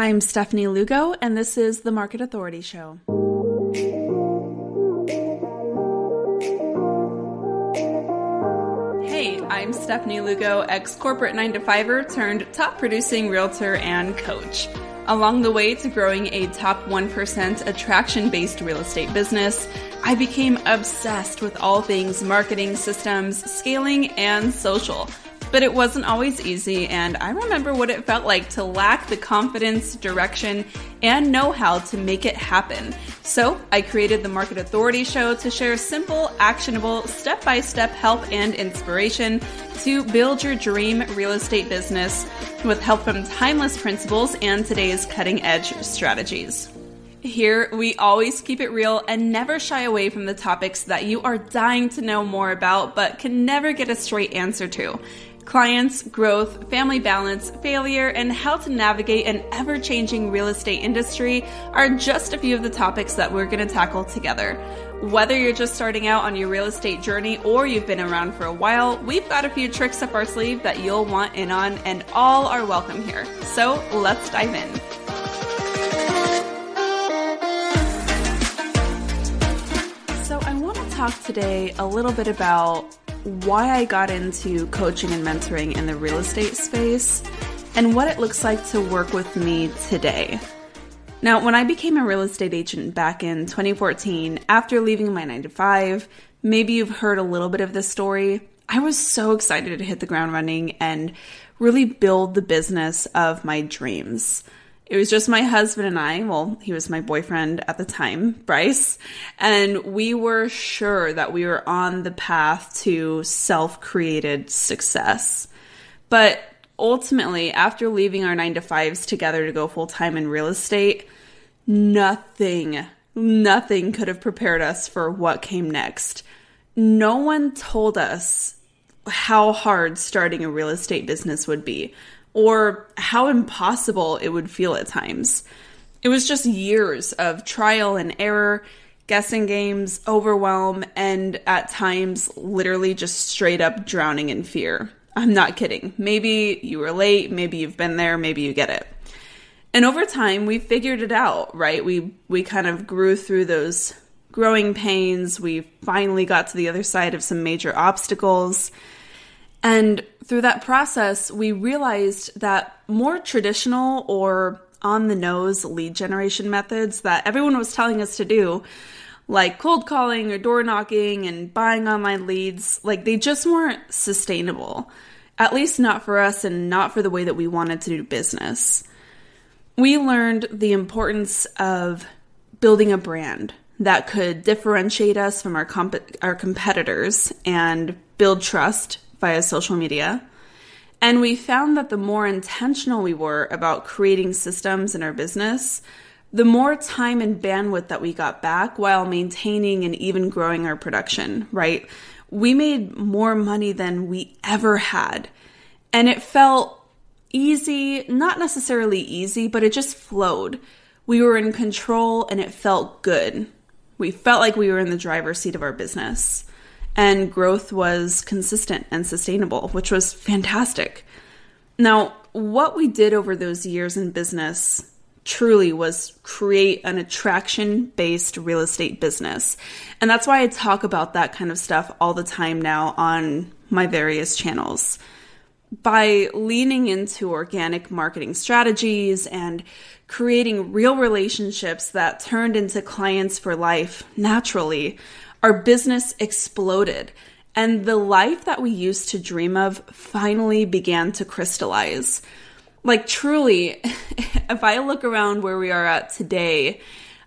I'm Stefanie Lugo, and this is the Market Authority Show. Hey, I'm Stefanie Lugo, ex-corporate 9-to-5er turned top-producing realtor and coach. Along the way to growing a top 1% attraction-based real estate business, I became obsessed with all things marketing, systems, scaling, and social. But it wasn't always easy, and I remember what it felt like to lack the confidence, direction, and know-how to make it happen. So I created the Market Authority Show to share simple, actionable, step-by-step help and inspiration to build your dream real estate business with help from timeless principles and today's cutting-edge strategies. Here, we always keep it real and never shy away from the topics that you are dying to know more about but can never get a straight answer to. Clients, growth, family balance, failure, and how to navigate an ever-changing real estate industry are just a few of the topics that we're going to tackle together. Whether you're just starting out on your real estate journey or you've been around for a while, we've got a few tricks up our sleeve that you'll want in on, and all are welcome here. So let's dive in. So I want to talk today a little bit about why I got into coaching and mentoring in the real estate space and what it looks like to work with me today. Now, when I became a real estate agent back in 2014, after leaving my 9-to-5, maybe you've heard a little bit of this story. I was so excited to hit the ground running and really build the business of my dreams. It was just my husband and I, well, he was my boyfriend at the time, Bryce, and we were sure that we were on the path to self-created success. But ultimately, after leaving our 9-to-5s together to go full-time in real estate, nothing could have prepared us for what came next. No one told us how hard starting a real estate business would be, or how impossible it would feel at times. It was just years of trial and error, guessing games, overwhelm, and at times literally just straight up drowning in fear. I'm not kidding. Maybe you were late, maybe you've been there, maybe you get it. And over time, we figured it out, right? We kind of grew through those growing pains. We finally got to the other side of some major obstacles. And through that process, we realized that more traditional or on-the-nose lead generation methods that everyone was telling us to do, like cold calling or door knocking and buying online leads, like they just weren't sustainable, at least not for us and not for the way that we wanted to do business. We learned the importance of building a brand that could differentiate us from our competitors and build trust via social media. And we found that the more intentional we were about creating systems in our business, the more time and bandwidth that we got back while maintaining and even growing our production, right? We made more money than we ever had. And it felt easy, not necessarily easy, but it just flowed. We were in control and it felt good. We felt like we were in the driver's seat of our business. And growth was consistent and sustainable, which was fantastic. Now, what we did over those years in business truly was create an attraction-based real estate business. And that's why I talk about that kind of stuff all the time now on my various channels. By leaning into organic marketing strategies and creating real relationships that turned into clients for life naturally, our business exploded, and the life that we used to dream of finally began to crystallize. Like truly, if I look around where we are at today,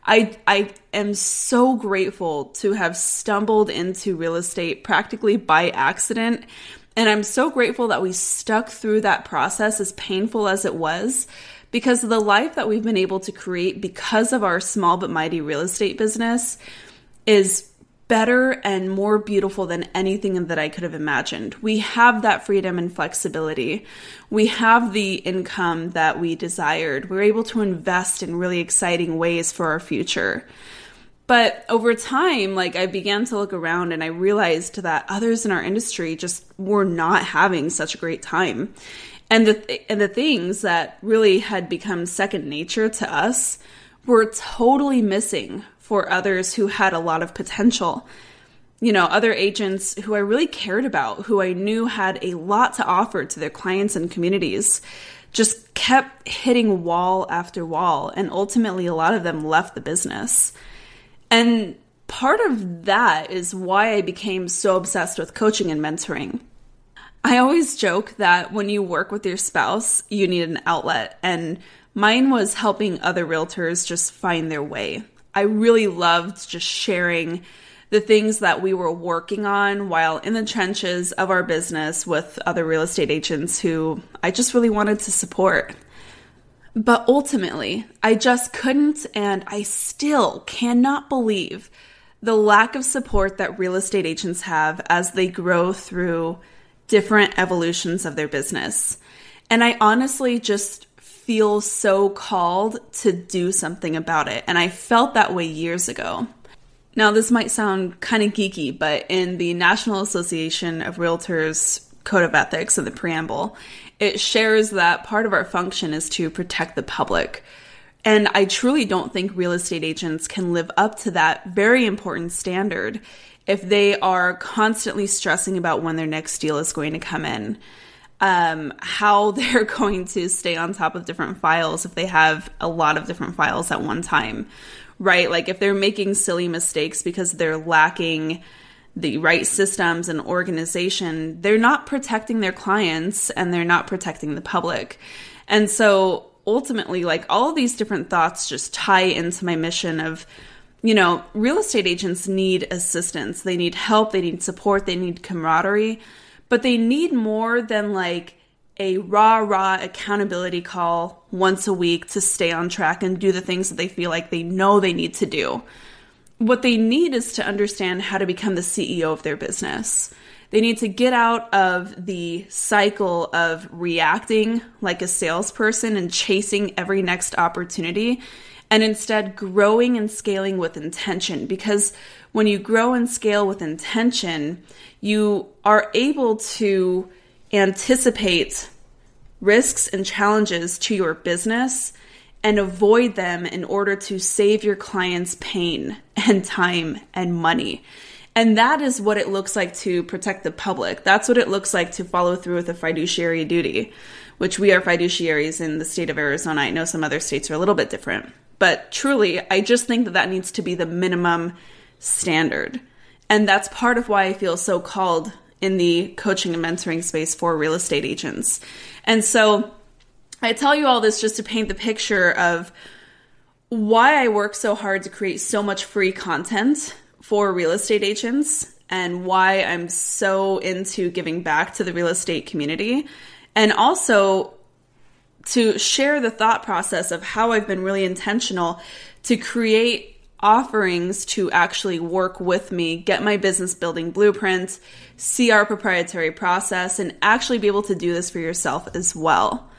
I am so grateful to have stumbled into real estate practically by accident. And I'm so grateful that we stuck through that process, as painful as it was, because the life that we've been able to create because of our small but mighty real estate business is better and more beautiful than anything that I could have imagined. We have that freedom and flexibility. We have the income that we desired. We're able to invest in really exciting ways for our future. But over time, I began to look around and I realized that others in our industry just were not having such a great time. And the things that really had become second nature to us were totally missing for others who had a lot of potential. Other agents who I really cared about, who I knew had a lot to offer to their clients and communities, just kept hitting wall after wall. And ultimately, a lot of them left the business. And part of that is why I became so obsessed with coaching and mentoring. I always joke that when you work with your spouse, you need an outlet. And mine was helping other realtors just find their way. I really loved just sharing the things that we were working on while in the trenches of our business with other real estate agents who I just really wanted to support. But ultimately, I just couldn't, and I still cannot believe the lack of support that real estate agents have as they grow through different evolutions of their business. And I honestly just feel so called to do something about it. And I felt that way years ago. Now, this might sound kind of geeky, but in the National Association of Realtors Code of Ethics in the preamble, it shares that part of our function is to protect the public. And I truly don't think real estate agents can live up to that very important standard if they are constantly stressing about when their next deal is going to come in, how they're going to stay on top of different files if they have a lot of different files at one time. Right? Like if they're making silly mistakes because they're lacking the right systems and organization, they're not protecting their clients and they're not protecting the public. And so ultimately, like all of these different thoughts just tie into my mission of, real estate agents need assistance. They need help. They need support. They need camaraderie, but they need more than like a raw accountability call once a week to stay on track and do the things that they feel like they know they need to do. What they need is to understand how to become the CEO of their business. They need to get out of the cycle of reacting like a salesperson and chasing every next opportunity, and instead growing and scaling with intention. Because when you grow and scale with intention, you are able to anticipate risks and challenges to your business and avoid them in order to save your clients pain and time and money. And that is what it looks like to protect the public. That's what it looks like to follow through with a fiduciary duty, which we are fiduciaries in the state of Arizona. I know some other states are a little bit different, but truly, I just think that needs to be the minimum standard. And that's part of why I feel so called in the coaching and mentoring space for real estate agents. And so I tell you all this just to paint the picture of why I work so hard to create so much free content for real estate agents and why I'm so into giving back to the real estate community, and also to share the thought process of how I've been really intentional to create offerings to actually work with me, get my business building blueprint, see our proprietary process, and actually be able to do this for yourself as well,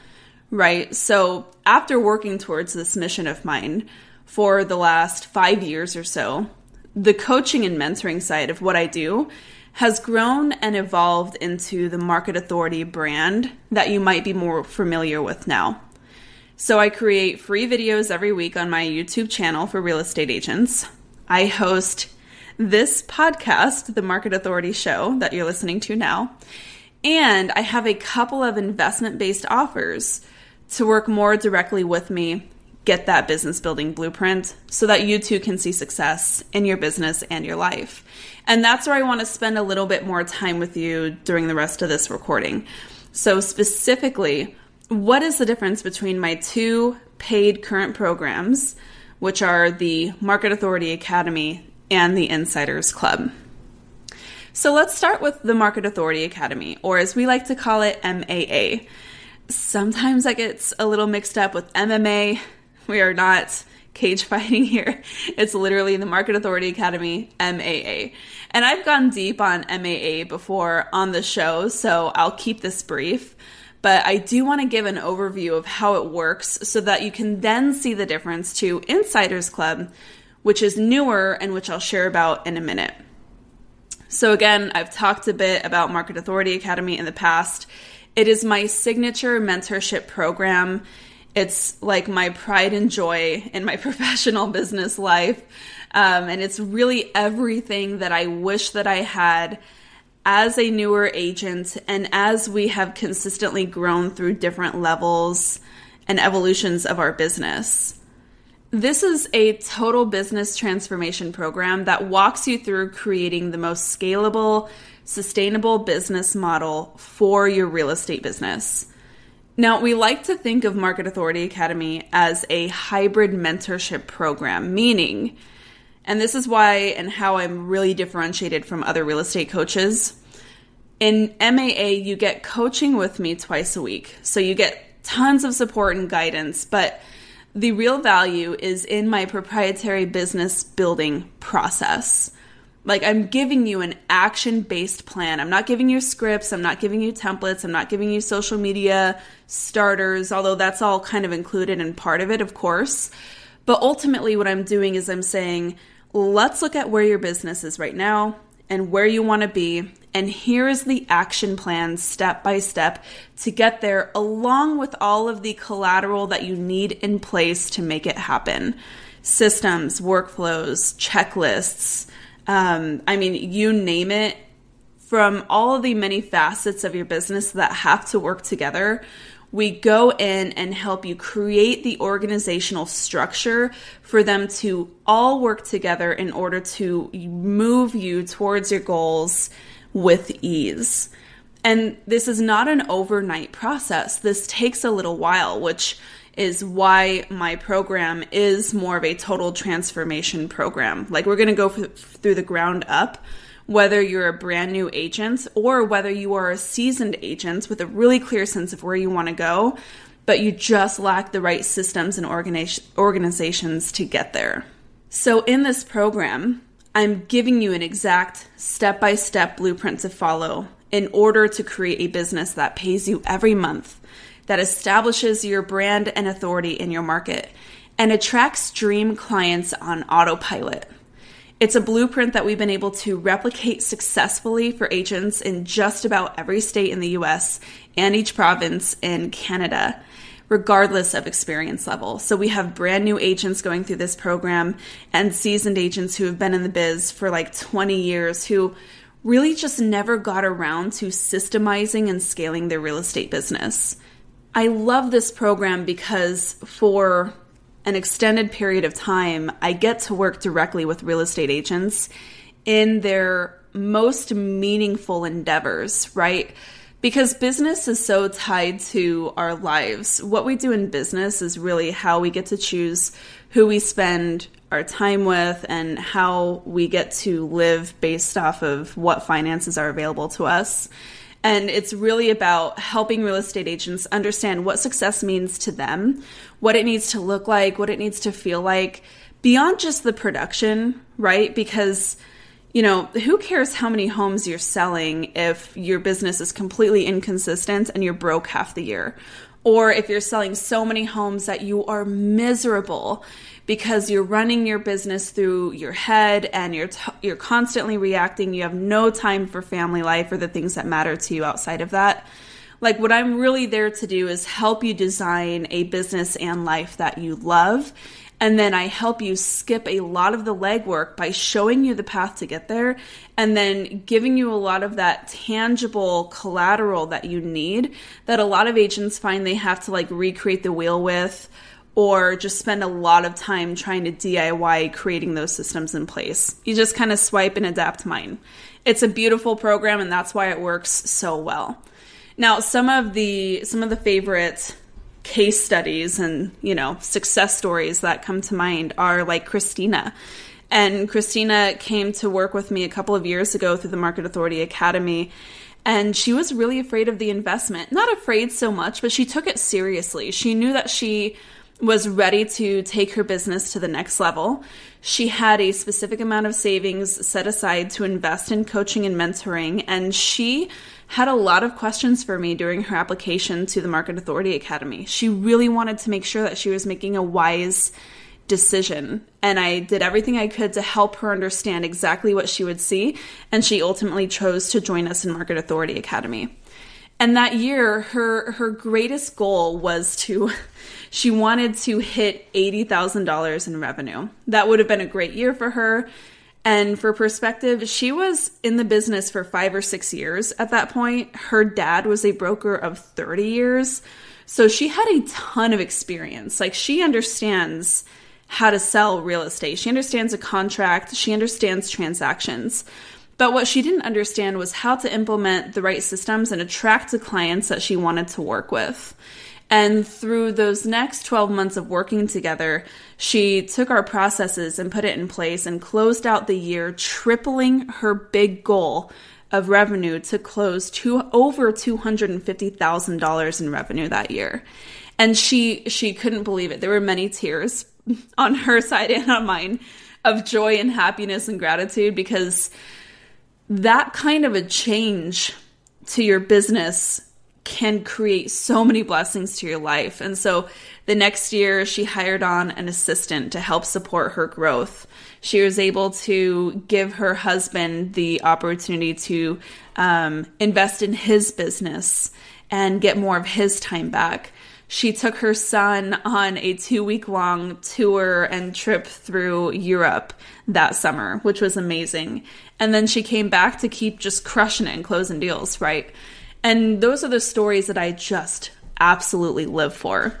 right? So after working towards this mission of mine for the last 5 years or so, the coaching and mentoring side of what I do has grown and evolved into the Market Authority brand that you might be more familiar with now. So I create free videos every week on my YouTube channel for real estate agents. I host this podcast, the Market Authority Show that you're listening to now. And I have a couple of investment-based offers to work more directly with me, get that business building blueprint so that you too can see success in your business and your life. And that's where I want to spend a little bit more time with you during the rest of this recording. So specifically, what is the difference between my two paid current programs, which are the Market Authority Academy and the Insiders Club? So let's start with the Market Authority Academy, or as we like to call it, MAA. Sometimes that gets a little mixed up with MMA. We are not cage fighting here. It's literally the Market Authority Academy, MAA. And I've gone deep on MAA before on the show, so I'll keep this brief. But I do want to give an overview of how it works so that you can then see the difference to Insiders Club, which is newer and which I'll share about in a minute. So again, I've talked a bit about Market Authority Academy in the past. It is my signature mentorship program. It's like my pride and joy in my professional business life. And it's really everything that I wish that I had as a newer agent, and as we have consistently grown through different levels and evolutions of our business. This is a total business transformation program that walks you through creating the most scalable, sustainable business model for your real estate business. Now, we like to think of Market Authority Academy as a hybrid mentorship program, meaning, and this is why and how I'm really differentiated from other real estate coaches. In MAA, you get coaching with me twice a week. So you get tons of support and guidance, but the real value is in my proprietary business building process. Like, I'm giving you an action-based plan. I'm not giving you scripts. I'm not giving you templates. I'm not giving you social media starters, although that's all kind of included and part of it, of course. But ultimately, what I'm doing is I'm saying, let's look at where your business is right now and where you want to be. And here is the action plan step by step to get there, along with all of the collateral that you need in place to make it happen. Systems, workflows, checklists, you name it. From all of the many facets of your business that have to work together, we go in and help you create the organizational structure for them to all work together in order to move you towards your goals with ease. And this is not an overnight process. This takes a little while, which is why my program is more of a total transformation program. Like, we're going to go through the ground up, whether you're a brand new agent or whether you are a seasoned agent with a really clear sense of where you want to go, but you just lack the right systems and organizations to get there. So in this program, I'm giving you an exact step-by-step blueprint to follow in order to create a business that pays you every month, that establishes your brand and authority in your market, and attracts dream clients on autopilot. It's a blueprint that we've been able to replicate successfully for agents in just about every state in the US and each province in Canada, regardless of experience level. So we have brand new agents going through this program and seasoned agents who have been in the biz for like 20 years who really just never got around to systemizing and scaling their real estate business. I love this program because for an extended period of time, I get to work directly with real estate agents in their most meaningful endeavors, right? Because business is so tied to our lives. What we do in business is really how we get to choose who we spend our time with and how we get to live based off of what finances are available to us. And it's really about helping real estate agents understand what success means to them, what it needs to look like, what it needs to feel like, beyond just the production, right? Because, who cares how many homes you're selling if your business is completely inconsistent and you're broke half the year? Or if you're selling so many homes that you are miserable because you're running your business through your head and you're constantly reacting. You have no time for family life or the things that matter to you outside of that. Like, what I'm really there to do is help you design a business and life that you love. And then I help you skip a lot of the legwork by showing you the path to get there and then giving you a lot of that tangible collateral that you need that a lot of agents find they have to recreate the wheel with, or just spend a lot of time trying to DIY creating those systems in place. You just kind of swipe and adapt mine. It's a beautiful program, and that's why it works so well. Now, some of the favorite case studies and, success stories that come to mind are like Christina. And Christina came to work with me a couple of years ago through the Market Authority Academy. And she was really afraid of the investment. Not afraid so much, but she took it seriously. She knew that she was ready to take her business to the next level. She had a specific amount of savings set aside to invest in coaching and mentoring, and she had a lot of questions for me during her application to the Market Authority Academy. She really wanted to make sure that she was making a wise decision, and I did everything I could to help her understand exactly what she would see, and she ultimately chose to join us in Market Authority Academy. And that year, her greatest goal was she wanted to hit $80,000 in revenue. That would have been a great year for her. And for perspective, she was in the business for 5 or 6 years at that point. Her dad was a broker of 30 years. So she had a ton of experience. Like, she understands how to sell real estate. She understands a contract. She understands transactions. But what she didn't understand was how to implement the right systems and attract the clients that she wanted to work with. And through those next 12 months of working together, she took our processes and put it in place and closed out the year, tripling her big goal of revenue to close to over $250,000 in revenue that year. And she couldn't believe it. There were many tears on her side and on mine of joy and happiness and gratitude, because that kind of a change to your business can create so many blessings to your life. And so the next year, she hired on an assistant to help support her growth. She was able to give her husband the opportunity to invest in his business and get more of his time back. She took her son on a 2-week-long tour and trip through Europe that summer, which was amazing. And then she came back to keep just crushing it and closing deals, right? And those are the stories that I just absolutely live for.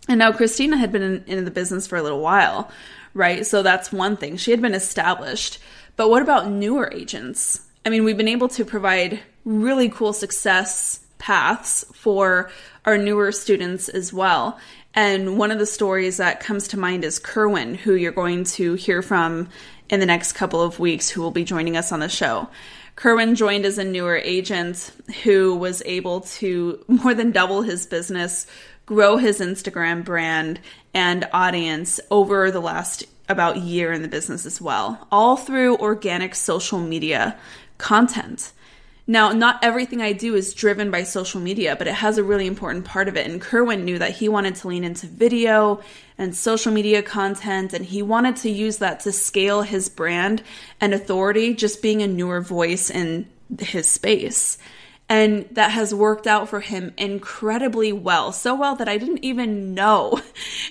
And now Christina had been in the business for a little while, right? So that's one thing. She had been established. But what about newer agents? I mean, we've been able to provide really cool success paths for our newer students as well. And one of the stories that comes to mind is Kerwin, who you're going to hear from in the next couple of weeks, who will be joining us on the show. Kerwin joined as a newer agent who was able to more than double his business, grow his Instagram brand and audience over the last about year in the business as well, all through organic social media content. Now, not everything I do is driven by social media, but it has a really important part of it. And Kerwin knew that he wanted to lean into video and social media content, and he wanted to use that to scale his brand and authority, just being a newer voice in his space. And that has worked out for him incredibly well. So well that I didn't even know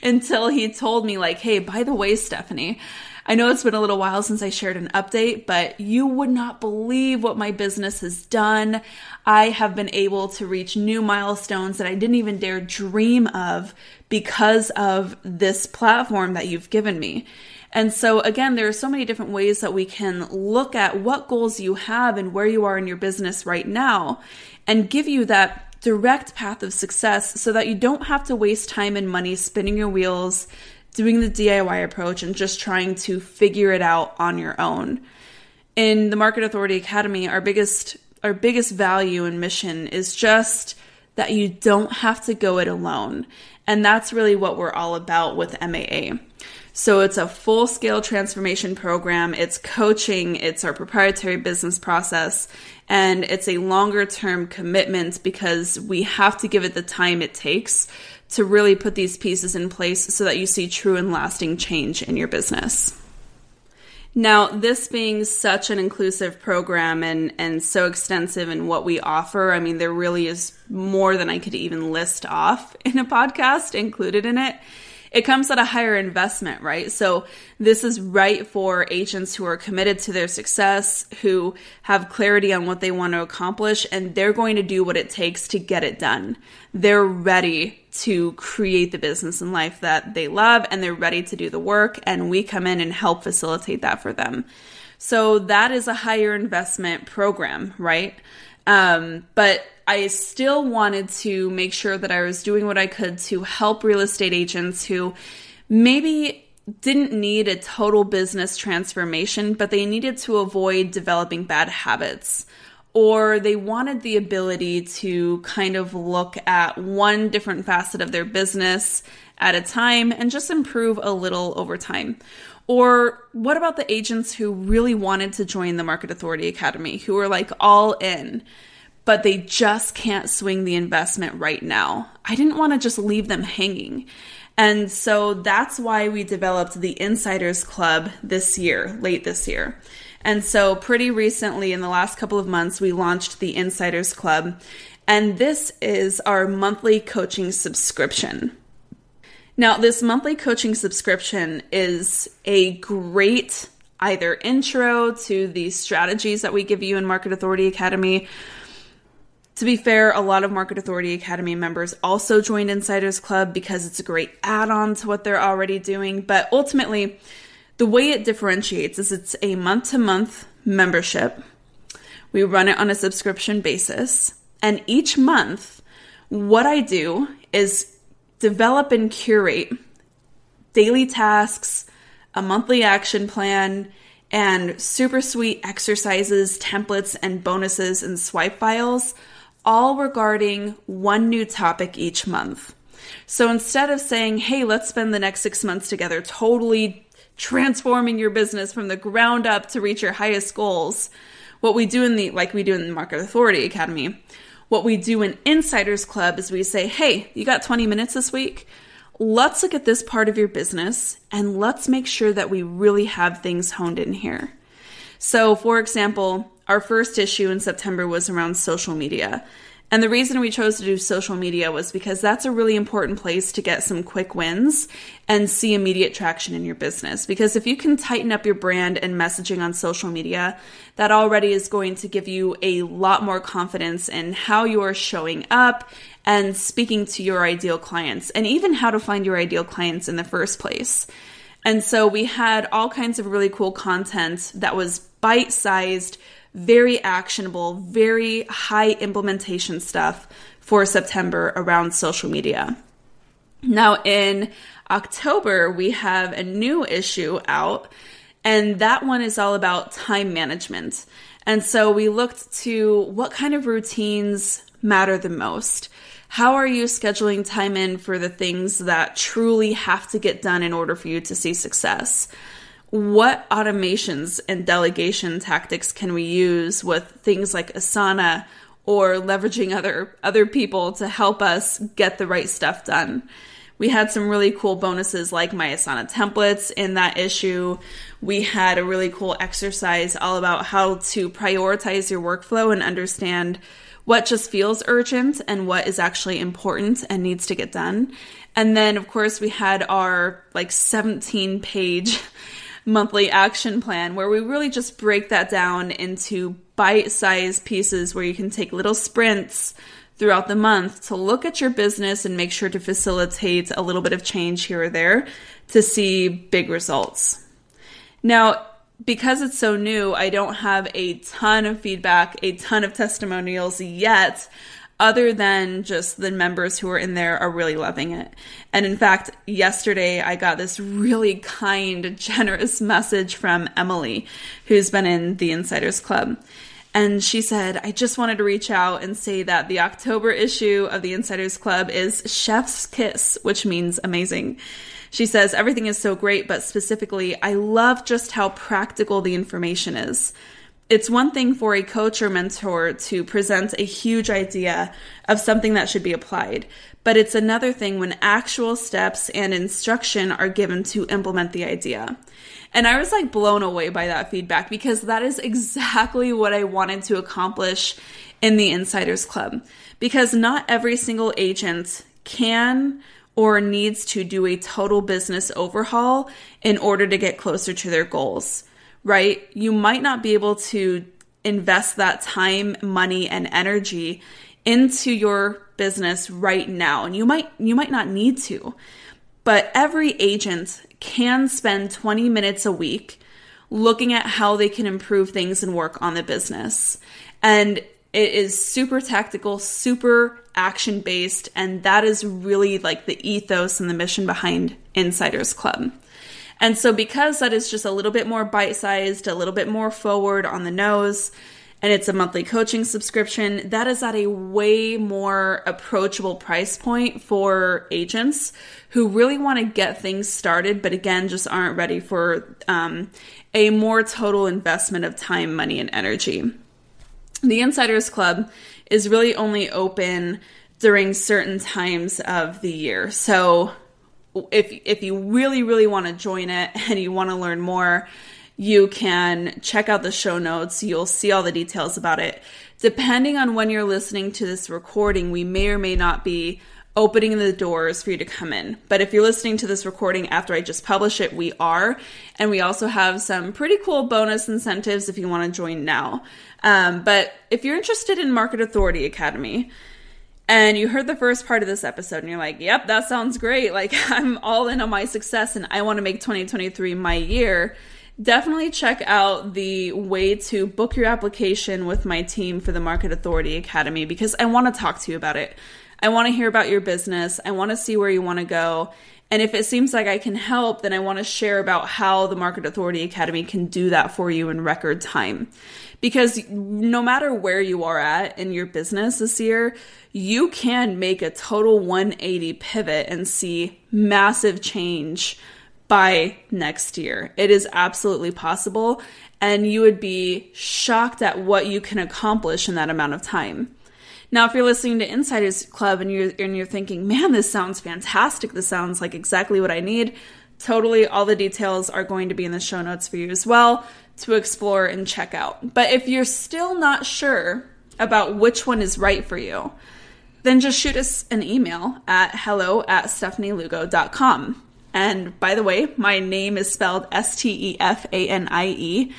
until he told me, like, hey, by the way, Stefanie, I know it's been a little while since I shared an update, but you would not believe what my business has done. I have been able to reach new milestones that I didn't even dare dream of because of this platform that you've given me. And so again, there are so many different ways that we can look at what goals you have and where you are in your business right now and give you that direct path of success so that you don't have to waste time and money spinning your wheels, doing the DIY approach, and just trying to figure it out on your own. In the Market Authority Academy, our biggest value and mission is just that you don't have to go it alone. And that's really what we're all about with MAA. So it's a full-scale transformation program. It's coaching. It's our proprietary business process. And it's a longer-term commitment because we have to give it the time it takes to really put these pieces in place so that you see true and lasting change in your business. Now, this being such an inclusive program and so extensive in what we offer, I mean, there really is more than I could even list off in a podcast included in it. It comes at a higher investment, right? So this is right for agents who are committed to their success, who have clarity on what they want to accomplish, and they're going to do what it takes to get it done. They're ready to create the business and life that they love, and they're ready to do the work, and we come in and help facilitate that for them. So that is a higher investment program, right? But I still wanted to make sure that I was doing what I could to help real estate agents who maybe didn't need a total business transformation, but they needed to avoid developing bad habits, or they wanted the ability to kind of look at one different facet of their business at a time and just improve a little over time. Or what about the agents who really wanted to join the Market Authority Academy, who are like all in, but they just can't swing the investment right now? I didn't want to just leave them hanging. And so that's why we developed the Insiders Club this year, late this year. And so pretty recently, in the last couple of months, we launched the Insiders Club. And this is our monthly coaching subscription. Now, this monthly coaching subscription is a great either intro to the strategies that we give you in Market Authority Academy. To be fair, a lot of Market Authority Academy members also joined Insiders Club because it's a great add-on to what they're already doing. But ultimately, the way it differentiates is it's a month-to-month membership. We run it on a subscription basis. And each month, what I do is develop and curate daily tasks, a monthly action plan, and super sweet exercises, templates, and bonuses and swipe files, all regarding one new topic each month. So instead of saying, hey, let's spend the next 6 months together totally transforming your business from the ground up to reach your highest goals, what we do like we do in the Market Authority Academy, what we do in Insiders Club is we say, hey, you got 20 minutes this week? Let's look at this part of your business and let's make sure that we really have things honed in here. So for example, our first issue in September was around social media. And the reason we chose to do social media was because that's a really important place to get some quick wins and see immediate traction in your business. Because if you can tighten up your brand and messaging on social media, that already is going to give you a lot more confidence in how you are showing up and speaking to your ideal clients, and even how to find your ideal clients in the first place. And so we had all kinds of really cool content that was bite-sized, very actionable, very high implementation stuff for September around social media. Now in October, we have a new issue out, and that one is all about time management. And so we looked to what kind of routines matter the most. How are you scheduling time in for the things that truly have to get done in order for you to see success? What automations and delegation tactics can we use with things like Asana or leveraging other people to help us get the right stuff done? We had some really cool bonuses like my Asana templates in that issue. We had a really cool exercise all about how to prioritize your workflow and understand what just feels urgent and what is actually important and needs to get done. And then, of course, we had our 17-page monthly action plan where we really just break that down into bite-sized pieces where you can take little sprints throughout the month to look at your business and make sure to facilitate a little bit of change here or there to see big results. Now, because it's so new, I don't have a ton of feedback, a ton of testimonials yet, other than just the members who are in there are really loving it. And in fact, yesterday I got this really kind, generous message from Emily, who's been in the Insiders Club. And she said, I just wanted to reach out and say that the October issue of the Insiders Club is Chef's Kiss, which means amazing. She says, everything is so great, but specifically, I love just how practical the information is. It's one thing for a coach or mentor to present a huge idea of something that should be applied, but it's another thing when actual steps and instruction are given to implement the idea. And I was blown away by that feedback because that is exactly what I wanted to accomplish in the Insiders Club. Because not every single agent can or needs to do a total business overhaul in order to get closer to their goals, right? You might not be able to invest that time, money, and energy into your business right now. And you might not need to, but every agent can spend 20 minutes a week looking at how they can improve things and work on the business. And it is super tactical, super action-based, and that is really the ethos and the mission behind Insiders Club. And so because that is just a little bit more bite-sized, a little bit more forward on the nose, and it's a monthly coaching subscription, that is at a way more approachable price point for agents who really want to get things started, but again, just aren't ready for a more total investment of time, money, and energy. The Insiders Club is really only open during certain times of the year. So if you really, really want to join it and you want to learn more, You can check out the show notes. You'll see all the details about it. Depending on when you're listening to this recording, we may or may not be opening the doors for you to come in. But if you're listening to this recording after I just publish it, we are. And we also have some pretty cool bonus incentives if you want to join now. But if you're interested in Market Authority Academy, and you heard the first part of this episode and you're like, yep, that sounds great. Like, I'm all in on my success and I want to make 2023 my year. Definitely check out the way to book your application with my team for the Market Authority Academy, because I want to talk to you about it. I want to hear about your business. I want to see where you want to go. And if it seems like I can help, then I want to share about how the Market Authority Academy can do that for you in record time. Because no matter where you are at in your business this year, you can make a total 180 pivot and see massive change by next year. It is absolutely possible, and you would be shocked at what you can accomplish in that amount of time. Now, if you're listening to Insiders Club and you're thinking, man, this sounds fantastic, this sounds like exactly what I need, totally, all the details are going to be in the show notes for you as well to explore and check out. But if you're still not sure about which one is right for you, then just shoot us an email at hello@StefanieLugo.com. And by the way, my name is spelled StefanielUgo.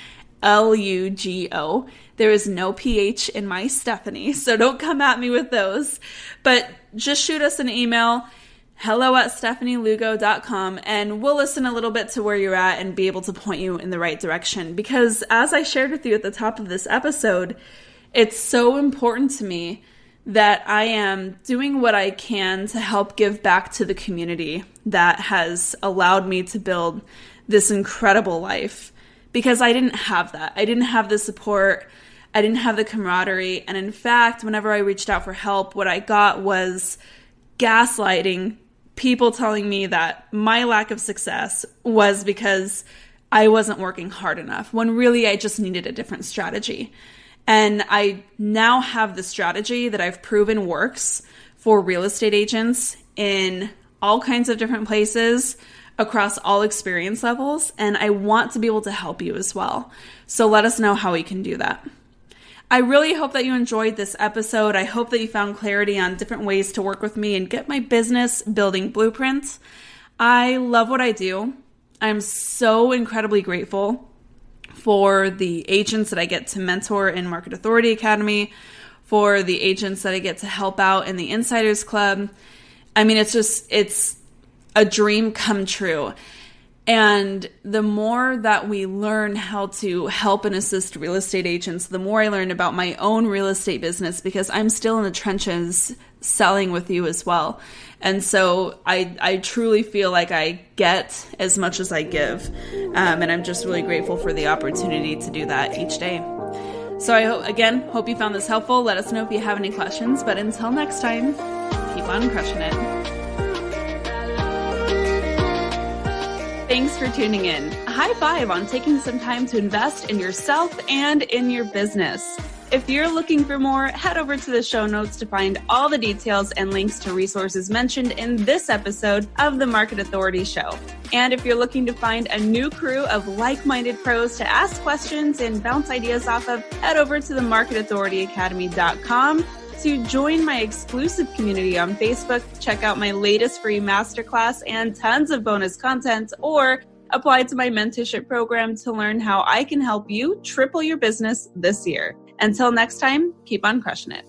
There is no PH in my Stephanie, so don't come at me with those. But just shoot us an email, hello@StefanielUgo.com, and we'll listen a little bit to where you're at and be able to point you in the right direction. Because as I shared with you at the top of this episode, it's so important to me that I am doing what I can to help give back to the community that has allowed me to build this incredible life. Because I didn't have that. I didn't have the support. I didn't have the camaraderie. And in fact, whenever I reached out for help, what I got was gaslighting, people telling me that my lack of success was because I wasn't working hard enough, when really I just needed a different strategy. And I now have the strategy that I've proven works for real estate agents in all kinds of different places across all experience levels. And I want to be able to help you as well. So let us know how we can do that. I really hope that you enjoyed this episode. I hope that you found clarity on different ways to work with me and get my business building blueprint. I love what I do. I'm so incredibly grateful for the agents that I get to mentor in Market Authority Academy, for the agents that I get to help out in the Insiders Club. I mean, it's a dream come true. And the more that we learn how to help and assist real estate agents, the more I learn about my own real estate business, because I'm still in the trenches selling with you as well. And so I truly feel like I get as much as I give. And I'm just really grateful for the opportunity to do that each day. So I hope you found this helpful. Let us know if you have any questions. But until next time, keep on crushing it. Thanks for tuning in. A high five on taking some time to invest in yourself and in your business. If you're looking for more, head over to the show notes to find all the details and links to resources mentioned in this episode of the Market Authority Show. And if you're looking to find a new crew of like-minded pros to ask questions and bounce ideas off of, head over to the marketauthorityacademy.com to join my exclusive community on Facebook, check out my latest free masterclass and tons of bonus content, or apply to my mentorship program to learn how I can help you triple your business this year. Until next time, keep on crushing it.